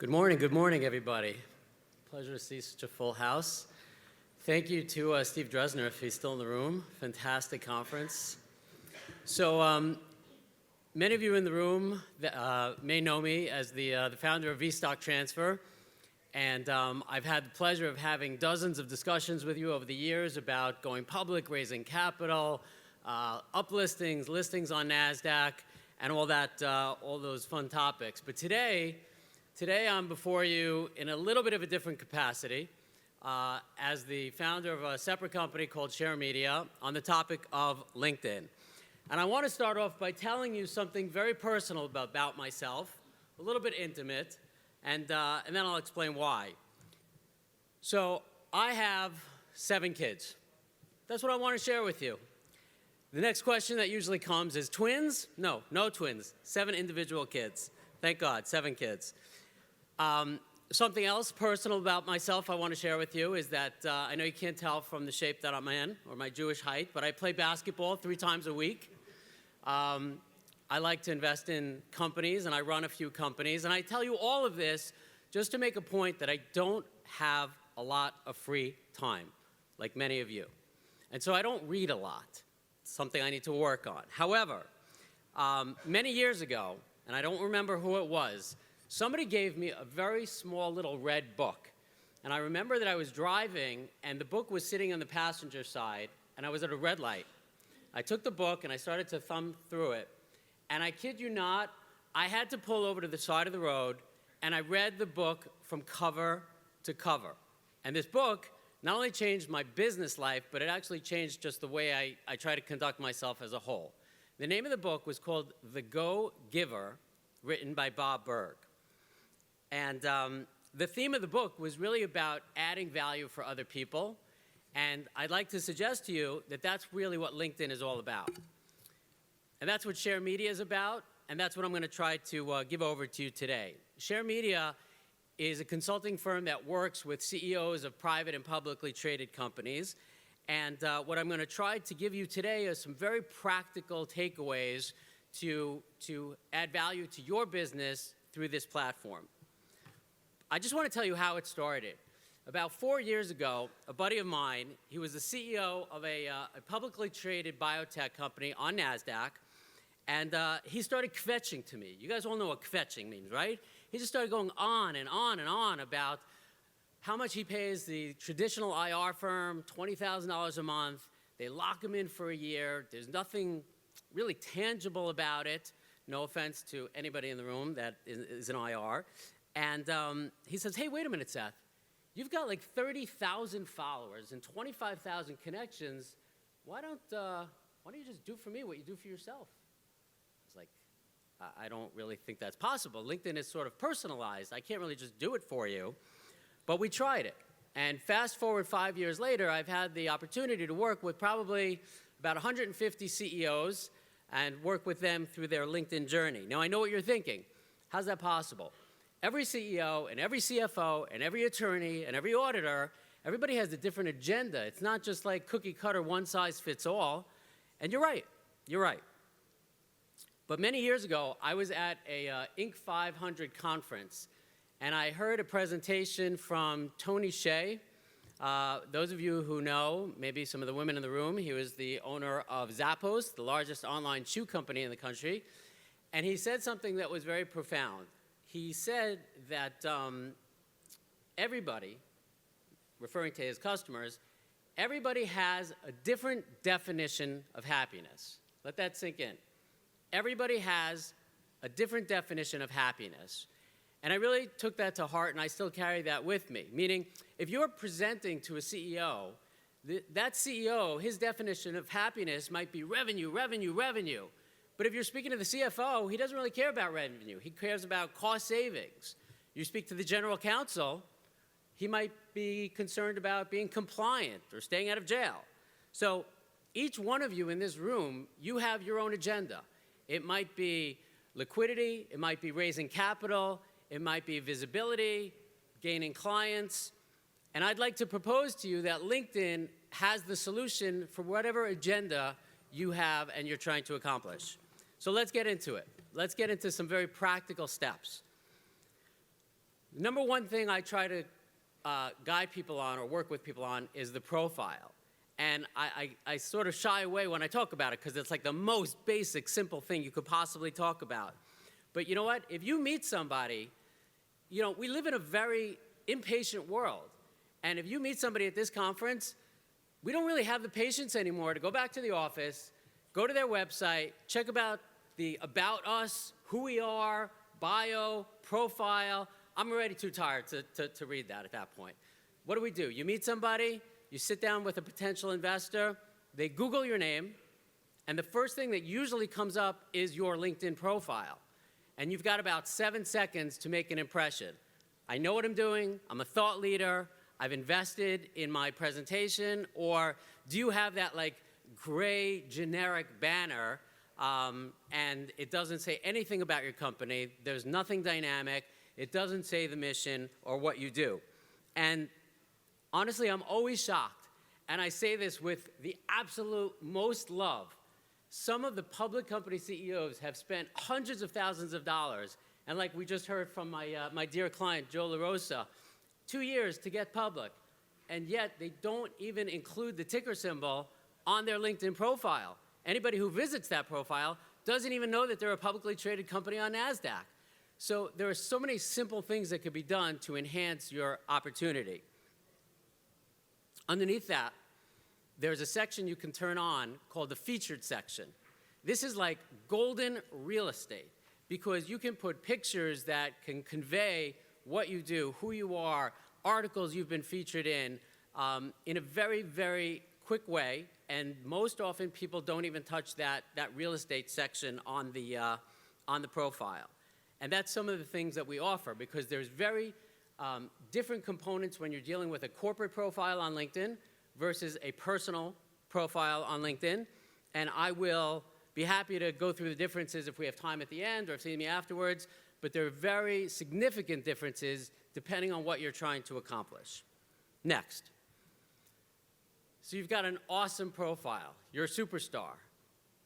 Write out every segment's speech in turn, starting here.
Good morning, everybody. Pleasure to see such a full house. Thank you to Steve Dresner, if he's still in the room. Fantastic conference. So many of you in the room may know me as the founder of Vstock Transfer, and I've had the pleasure of having dozens of discussions with you over the years about going public, raising capital, uplistings, listings on NASDAQ, and all that, all those fun topics. But today I'm before you in a little bit of a different capacity as the founder of a separate company called Share Media on the topic of LinkedIn. And I want to start off by telling you something very personal about myself, a little bit intimate, and then I'll explain why. So I have 7 kids. That's what I want to share with you. The next question that usually comes is twins? No twins. 7 individual kids. Thank God, 7 kids. Something else personal about myself I want to share with you is that I know you can't tell from the shape that I'm in or my Jewish height, but I play basketball 3 times a week. I like to invest in companies, and I run a few companies. And I tell you all of this just to make a point that I don't have a lot of free time, like many of you. And so I don't read a lot. It's something I need to work on. However, many years ago, and I don't remember who it was, somebody gave me a very small little red book. And I remember that I was driving, and the book was sitting on the passenger side, and I was at a red light. I took the book, and I started to thumb through it. And I kid you not, I had to pull over to the side of the road, and I read the book from cover to cover. And this book not only changed my business life, but it actually changed just the way I try to conduct myself as a whole. The name of the book was called The Go-Giver, written by Bob Berg. And the theme of the book was really about adding value for other people. And I'd like to suggest to you that that's really what LinkedIn is all about. And that's what Share Media is about, and that's what I'm going to try to give over to you today. Share Media is a consulting firm that works with CEOs of private and publicly traded companies. And what I'm going to try to give you today is some very practical takeaways to add value to your business through this platform. I just want to tell you how it started. About 4 years ago, a buddy of mine, he was the CEO of a publicly traded biotech company on NASDAQ, and he started kvetching to me. You guys all know what kvetching means, right? He just started going on and on and on about how much he pays the traditional IR firm, $20,000 a month. They lock him in for a year. There's nothing really tangible about it. No offense to anybody in the room that is an IR. And he says, hey, wait a minute, Seth. You've got like 30,000 followers and 25,000 connections. Why don't you just do for me what you do for yourself? It's like, I don't really think that's possible. LinkedIn is sort of personalized. I can't really just do it for you. But we tried it. And fast forward 5 years later, I've had the opportunity to work with probably about 150 CEOs and work with them through their LinkedIn journey. Now, I know what you're thinking. How's that possible? Every CEO and every CFO and every attorney and every auditor, everybody has a different agenda. It's not just like cookie cutter, one size fits all. And you're right. But many years ago, I was at a Inc. 500 conference, and I heard a presentation from Tony Hsieh. Those of you who know, maybe some of the women in the room, he was the owner of Zappos, the largest online shoe company in the country. And he said something that was very profound. He said that everybody, referring to his customers, everybody has a different definition of happiness. Let that sink in. Everybody has a different definition of happiness. And I really took that to heart, and I still carry that with me. Meaning, if you're presenting to a CEO, that CEO, his definition of happiness might be revenue. But if you're speaking to the CFO, he doesn't really care about revenue. He cares about cost savings. You speak to the general counsel, he might be concerned about being compliant or staying out of jail. So each one of you in this room, you have your own agenda. It might be liquidity, it might be raising capital, it might be visibility, gaining clients. And I'd like to propose to you that LinkedIn has the solution for whatever agenda you have and you're trying to accomplish. So let's get into it. Let's get into some very practical steps. The number one thing I try to guide people on or work with people on is the profile. And I sort of shy away when I talk about it because it's like the most basic, simple thing you could possibly talk about. But you know what? If you meet somebody, you know, we live in a very impatient world. And if you meet somebody at this conference, we don't really have the patience anymore to go back to the office, go to their website, check about the about us, who we are, bio, profile. I'm already too tired to read that at that point. What do? You meet somebody, you sit down with a potential investor, they Google your name, and the first thing that usually comes up is your LinkedIn profile. And you've got about 7 seconds to make an impression. I know what I'm doing, I'm a thought leader, I've invested in my presentation, or do you have that like gray generic banner and it doesn't say anything about your company, there's nothing dynamic, it doesn't say the mission or what you do. And honestly, I'm always shocked, and I say this with the absolute most love. Some of the public company CEOs have spent hundreds of thousands of dollars, and like we just heard from my dear client, Joe LaRosa, 2 years to get public, and yet they don't even include the ticker symbol on their LinkedIn profile. Anybody who visits that profile doesn't even know that they're a publicly traded company on NASDAQ. So there are so many simple things that could be done to enhance your opportunity. Underneath that, there's a section you can turn on called the featured section. This is like golden real estate because you can put pictures that can convey what you do, who you are, articles you've been featured in a very, very quick way. And most often people don't even touch that real estate section on the profile. And that's some of the things that we offer because there's very different components when you're dealing with a corporate profile on LinkedIn versus a personal profile on LinkedIn. And I will be happy to go through the differences if we have time at the end or if you see me afterwards. But there are very significant differences depending on what you're trying to accomplish. Next. So you've got an awesome profile. You're a superstar.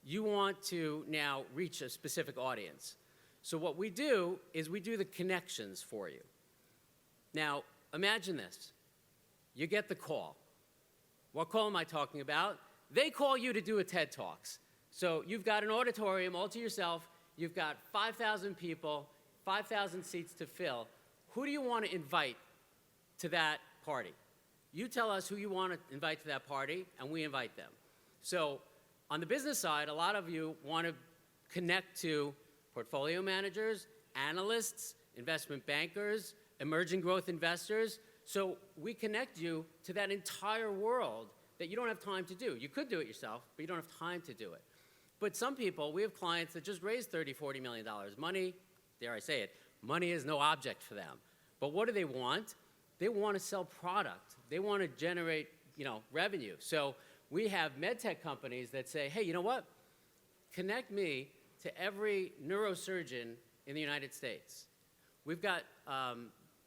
You want to now reach a specific audience. So what we do is we do the connections for you. Now, imagine this. You get the call. What call am I talking about? They call you to do a TED Talks. So you've got an auditorium all to yourself. You've got 5,000 people, 5,000 seats to fill. Who do you want to invite to that party? You tell us who you want to invite to that party, and we invite them. So on the business side, a lot of you want to connect to portfolio managers, analysts, investment bankers, emerging growth investors. So we connect you to that entire world that you don't have time to do. You could do it yourself, but you don't have time to do it. But some people, we have clients that just raised $30, $40 million. Money, dare I say it, money is no object for them. But what do they want? They want to sell product. They want to generate, revenue. So we have med tech companies that say, hey, you know what? Connect me to every neurosurgeon in the United States. We've got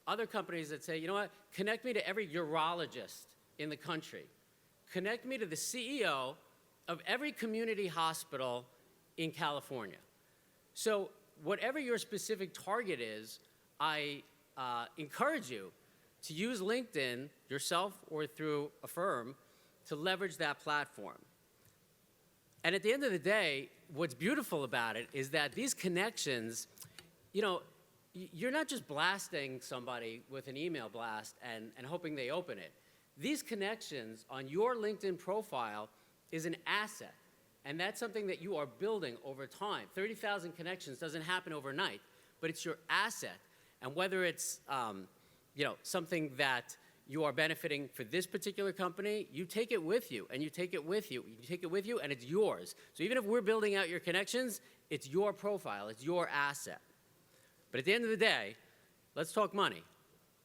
other companies that say, you know what? Connect me to every urologist in the country. Connect me to the CEO of every community hospital in California. So whatever your specific target is, I encourage you to use LinkedIn yourself or through a firm to leverage that platform. And at the end of the day, what's beautiful about it is that these connections, you're not just blasting somebody with an email blast and hoping they open it. These connections on your LinkedIn profile is an asset. And that's something that you are building over time. 30,000 connections doesn't happen overnight, but it's your asset. And whether it's something that you are benefiting for this particular company, you take it with you, and you take it with you. You take it with you, and it's yours. So even if we're building out your connections, it's your profile, it's your asset. But at the end of the day, let's talk money.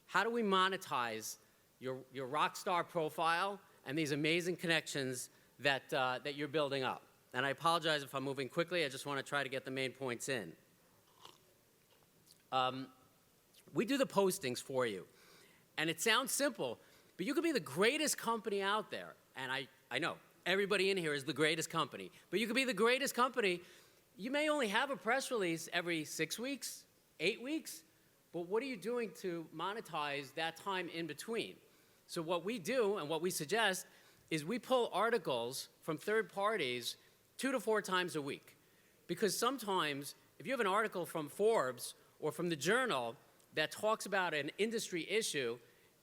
How do we monetize your rock star profile and these amazing connections that you're building up? And I apologize if I'm moving quickly. I just want to try to get the main points in. We do the postings for you. And it sounds simple, but you could be the greatest company out there. And I know everybody in here is the greatest company. But you could be the greatest company. You may only have a press release every 6 weeks, 8 weeks, but what are you doing to monetize that time in between? So what we do and what we suggest is we pull articles from third parties 2 to 4 times a week. Because sometimes if you have an article from Forbes or from the Journal that talks about an industry issue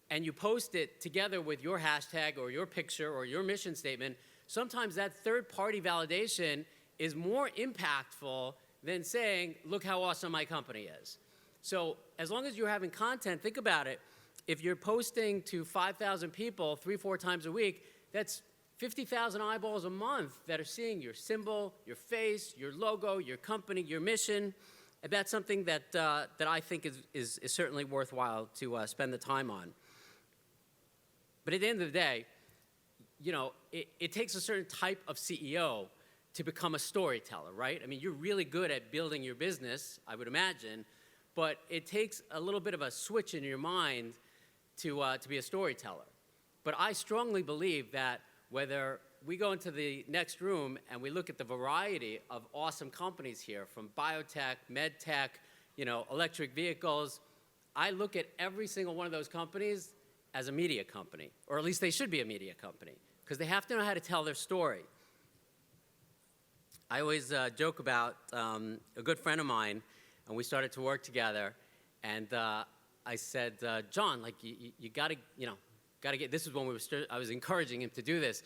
and you post it together with your hashtag or your picture or your mission statement, sometimes that third-party validation is more impactful than saying, look how awesome my company is. So as long as you're having content, think about it. If you're posting to 5,000 people 3-4 times a week, that's 50,000 eyeballs a month that are seeing your symbol, your face, your logo, your company, your mission. And that's something that I think is certainly worthwhile to spend the time on. But at the end of the day, you know, it takes a certain type of CEO to become a storyteller, right? I mean, you're really good at building your business, I would imagine, but it takes a little bit of a switch in your mind to be a storyteller. But I strongly believe that whether we go into the next room and we look at the variety of awesome companies here, from biotech, med tech, you know, electric vehicles, I look at every single one of those companies as a media company, or at least they should be a media company, because they have to know how to tell their story. I always joke about a good friend of mine, and we started to work together, and I said, John, like, you gotta, you know, gotta get, this is when I was encouraging him to do this.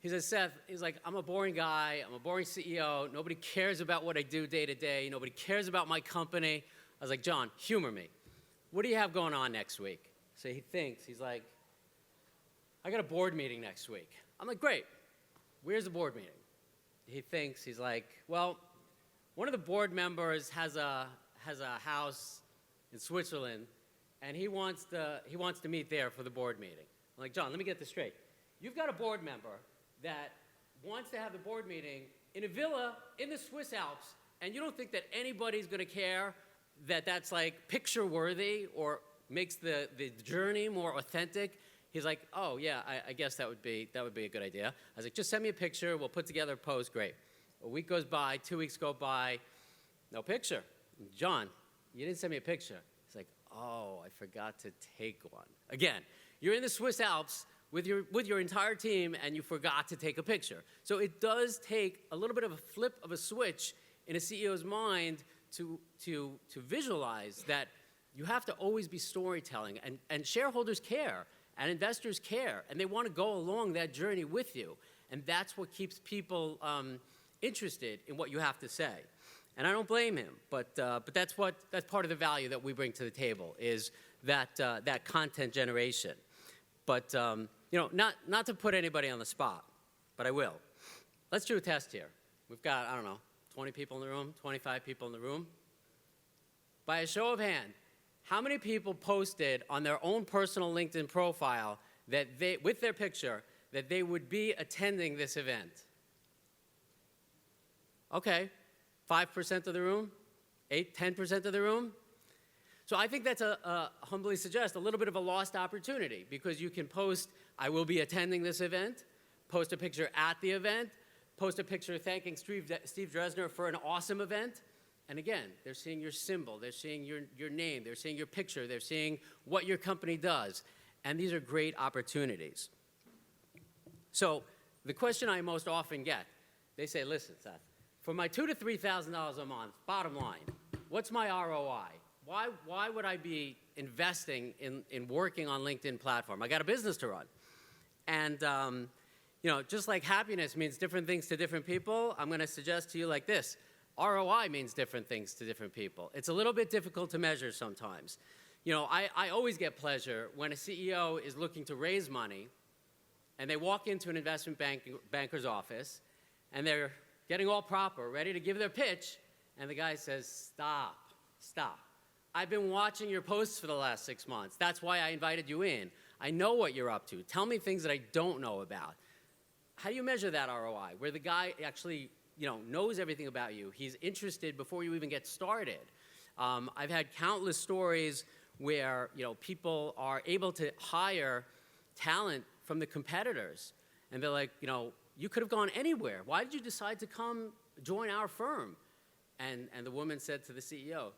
He said, Seth, he's like, I'm a boring guy, I'm a boring CEO, nobody cares about what I do day to day, nobody cares about my company. I was like, John, humor me. What do you have going on next week? So he thinks, he's like, I got a board meeting next week. I'm like, great, where's the board meeting? He thinks, he's like, well, one of the board members has a house in Switzerland, and he wants to meet there for the board meeting. I'm like, John, let me get this straight. You've got a board member that wants to have the board meeting in a villa in the Swiss Alps, and you don't think that anybody's going to care that that's like picture worthy or makes the journey more authentic? He's like, oh yeah, I guess that would be a good idea. I was like, just send me a picture, we'll put together a post, great. A week goes by, 2 weeks go by, no picture. John, you didn't send me a picture. He's like, oh, I forgot to take one. Again, you're in the Swiss Alps with your entire team and you forgot to take a picture. So it does take a little bit of a flip of a switch in a CEO's mind to visualize that you have to always be storytelling, and shareholders care, and investors care, and they want to go along that journey with you. And that's what keeps people interested in what you have to say. And I don't blame him, but that's part of the value that we bring to the table, is that content generation. But you know, not to put anybody on the spot, but I will. Let's do a test here. We've got, I don't know, 20 people in the room, 25 people in the room. By a show of hand, how many people posted on their own personal LinkedIn profile that with their picture, that they would be attending this event? Okay, 5% of the room, 10% of the room. So I think that's humbly suggest, a little bit of a lost opportunity, because you can post, I will be attending this event, post a picture at the event, post a picture thanking Steve Dresner for an awesome event. And again, they're seeing your symbol, they're seeing your name, they're seeing your picture, they're seeing what your company does. And these are great opportunities. So the question I most often get, they say, listen, Seth, for my $2,000 to $3,000 a month, bottom line, what's my ROI? Why would I be investing in working on LinkedIn platform? I got a business to run. And you know, just like happiness means different things to different people, I'm going to suggest to you like this. ROI means different things to different people. It's a little bit difficult to measure sometimes. You know, I always get pleasure when a CEO is looking to raise money and they walk into an investment banker's office and they're getting all proper, ready to give their pitch, and the guy says, stop. I've been watching your posts for the last 6 months. That's why I invited you in. I know what you're up to. Tell me things that I don't know about. How do you measure that ROI, where the guy actually, you know, knows everything about you? He's interested before you even get started. I've had countless stories where, you know, people are able to hire talent from the competitors, and they're like, you know, you could have gone anywhere. Why did you decide to come join our firm? And the woman said to the CEO,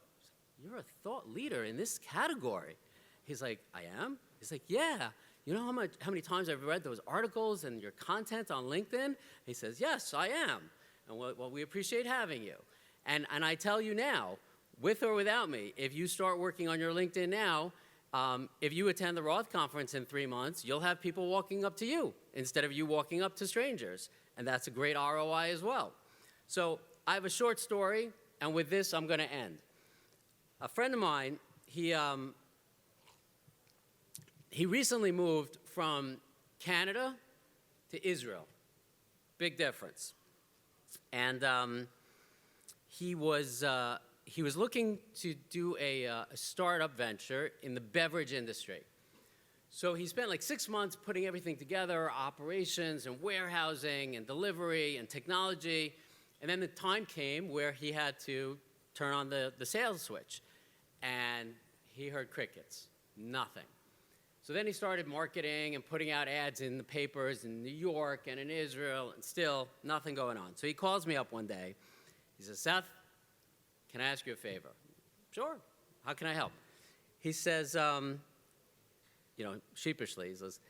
you're a thought leader in this category. He's like, I am? He's like, yeah. You know how many times I've read those articles and your content on LinkedIn? He says, yes, I am. And well, we appreciate having you. And I tell you now, with or without me, if you start working on your LinkedIn now, if you attend the Roth conference in 3 months, you'll have people walking up to you instead of you walking up to strangers. And that's a great ROI as well. So I have a short story, and with this, I'm going to end. A friend of mine, he recently moved from Canada to Israel. Big difference. And he was looking to do a startup venture in the beverage industry. So he spent like 6 months putting everything together, operations and warehousing and delivery and technology. And then the time came where he had to turn on the sales switch. And he heard crickets, nothing. So then he started marketing and putting out ads in the papers in New York and in Israel, and still nothing going on. So he calls me up one day. He says, Seth, can I ask you a favor? Sure. How can I help? He says, sheepishly, he says,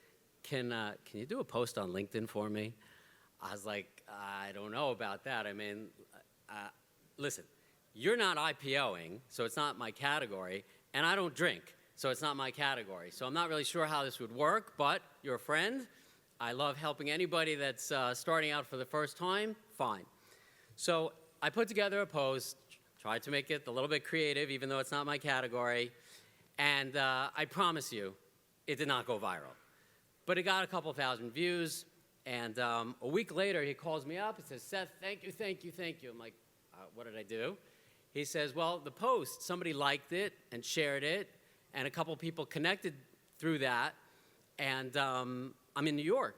can you do a post on LinkedIn for me? I was like, I don't know about that. I mean, listen, you're not IPOing, so it's not my category, and I don't drink, so it's not my category. So I'm not really sure how this would work, but you're a friend. I love helping anybody that's starting out for the first time. Fine. So I put together a post, tried to make it a little bit creative, even though it's not my category, and I promise you, it did not go viral. But it got a couple thousand views, and a week later, he calls me up and says, Seth, thank you, thank you, thank you. I'm like, what did I do? He says, well, the post, somebody liked it and shared it, and a couple people connected through that, and I'm in New York.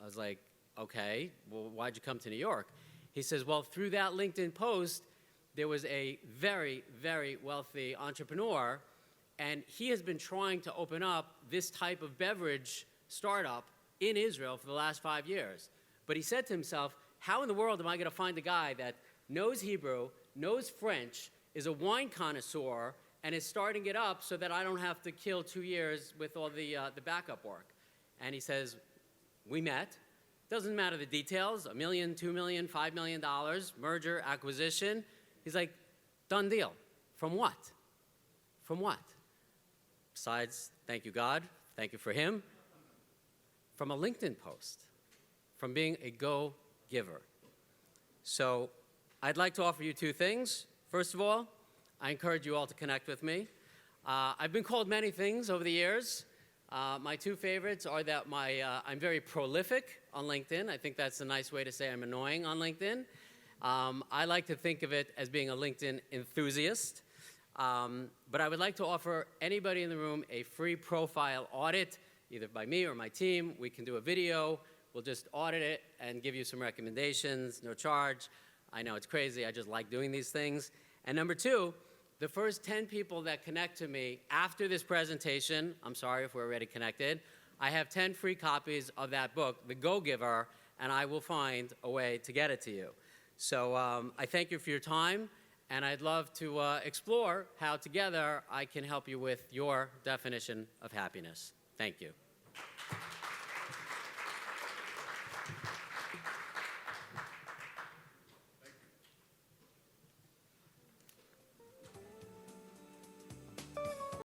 I was like, okay, well, why'd you come to New York? He says, well, through that LinkedIn post, there was a very, very wealthy entrepreneur, and he has been trying to open up this type of beverage startup in Israel for the last 5 years. But he said to himself, how in the world am I going to find a guy that knows Hebrew, knows French, is a wine connoisseur, and is starting it up so that I don't have to kill 2 years with all the backup work? And he says, we met. Doesn't matter the details, $1 million, $2 million, $5 million, merger, acquisition. He's like, done deal. From what? From what? Besides, thank you, God. Thank you for him. From a LinkedIn post. From being a go-giver. So I'd like to offer you 2 things. First of all, I encourage you all to connect with me. I've been called many things over the years. My 2 favorites are that I'm very prolific on LinkedIn. I think that's a nice way to say I'm annoying on LinkedIn. I like to think of it as being a LinkedIn enthusiast. But I would like to offer anybody in the room a free profile audit, either by me or my team. We can do a video. We'll just audit it and give you some recommendations, no charge. I know it's crazy. I just like doing these things. And number 2, the first 10 people that connect to me after this presentation, I'm sorry if we're already connected, I have 10 free copies of that book, The Go-Giver, and I will find a way to get it to you. So I thank you for your time, and I'd love to explore how together I can help you with your definition of happiness. Thank you.